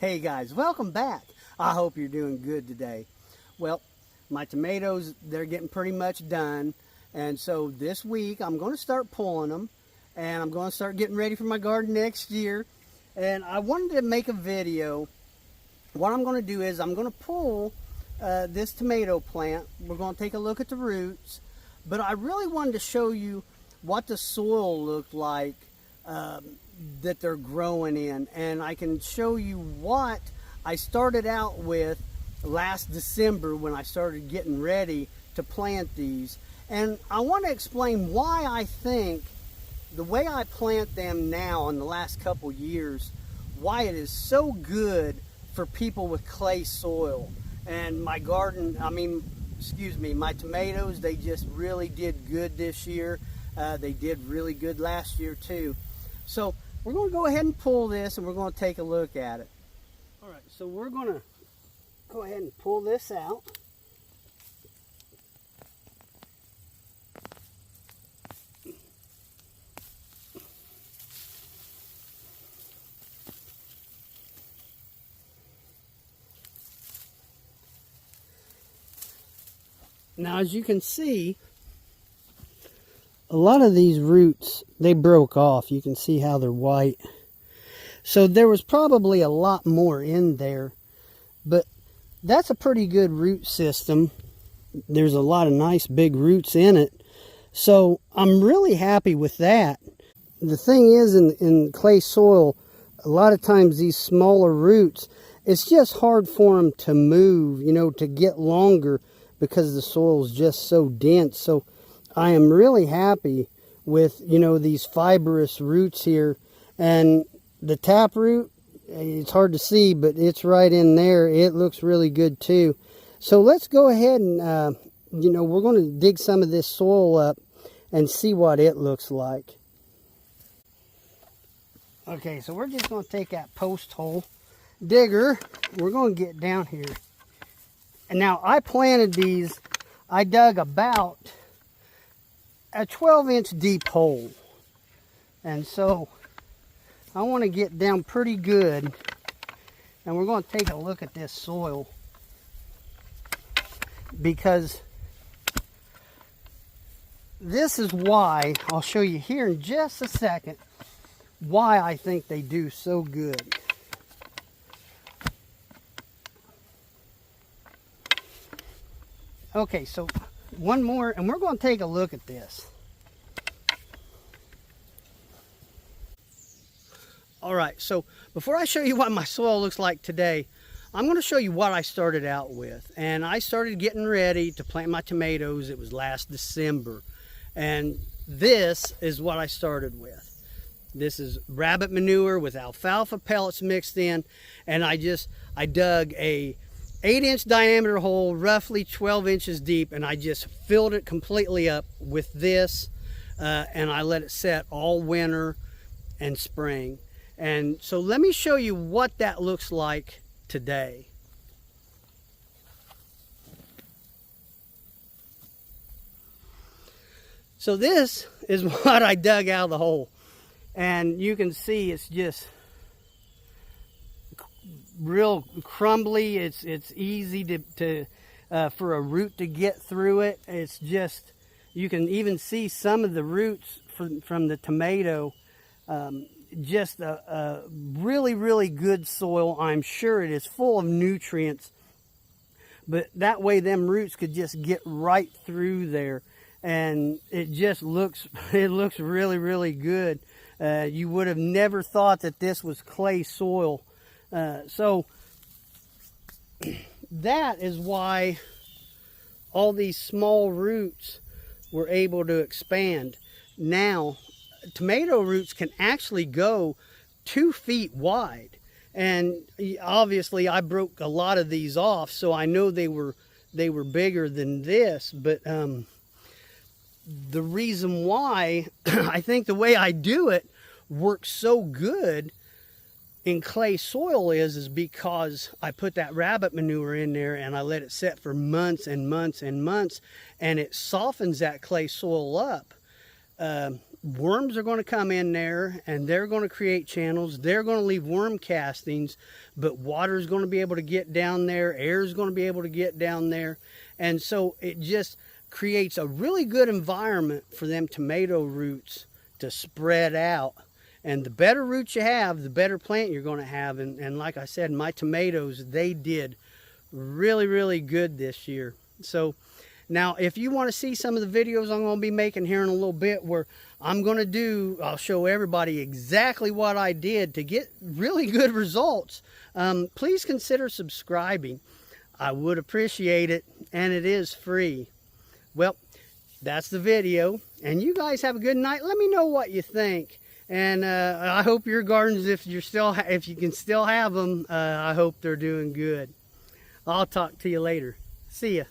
Hey guys, welcome back. I hope you're doing good today. Well, my tomatoes, they're getting pretty much done. And so this week I'm going to start pulling them and I'm going to start getting ready for my garden next year. And I wanted to make a video. What I'm going to do is I'm going to pull this tomato plant. We're going to take a look at the roots. But I really wanted to show you what the soil looked like that they're growing in, and I can show you what I started out with last December when I started getting ready to plant these. And I want to explain why I think the way I plant them now in the last couple years, why it is so good for people with clay soil. And my garden, my tomatoes, they just really did good this year. They did really good last year too. So we're going to go ahead and pull this and we're going to take a look at it. All right, so we're going to go ahead and pull this out. Now, as you can see, a lot of these roots, they broke off. You can see how they're white. So there was probably a lot more in there, but that's a pretty good root system. There's a lot of nice big roots in it. So I'm really happy with that. The thing is, in clay soil, a lot of times these smaller roots, it's just hard for them to move, to get longer because the soil is just so dense. So I am really happy with, these fibrous roots here. And the taproot, it's hard to see, but it's right in there. It looks really good too. So let's go ahead and, we're going to dig some of this soil up and see what it looks like. Okay, so we're just going to take that post hole digger. We're going to get down here. And now I planted these, I dug about a 12-inch deep hole. And so I want to get down pretty good. And we're going to take a look at this soil, because this is why, I'll show you here in just a second, why I think they do so good. Okay, so one more, and we're going to take a look at this. All right, so before I show you what my soil looks like today, I'm going to show you what I started out with. And I started getting ready to plant my tomatoes. It was last December. And this is what I started with. This is rabbit manure with alfalfa pellets mixed in. And I dug a 8-inch diameter hole, roughly 12 inches deep, and I just filled it completely up with this, and I let it set all winter and spring. And so let me show you what that looks like today. So this is what I dug out of the hole, and you can see it's just real crumbly. It's easy to for a root to get through it. It's just, you can even see some of the roots from the tomato. Just a really good soil. I'm sure it is full of nutrients, but that way them roots could just get right through there, and it just looks really good. You would have never thought that this was clay soil. So that is why all these small roots were able to expand. Now, tomato roots can actually go 2 feet wide. And obviously I broke a lot of these off, so I know they were bigger than this. But the reason why I think the way I do it works so good in clay soil is because I put that rabbit manure in there and I let it set for months and months and months, and it softens that clay soil up worms are going to come in there and they're going to create channels. They're going to leave worm castings, but water is going to be able to get down there. Air is going to be able to get down there. And so it just creates a really good environment for them tomato roots to spread out. And the better roots you have, the better plant you're going to have. And like I said, my tomatoes, they did really, really good this year. So now if you want to see some of the videos I'm going to be making here in a little bit where I'll show everybody exactly what I did to get really good results, please consider subscribing. I would appreciate it, and it is free. Well, that's the video, and you guys have a good night. Let me know what you think. And I hope your gardens, if you can still have them, I hope they're doing good. I'll talk to you later. See ya.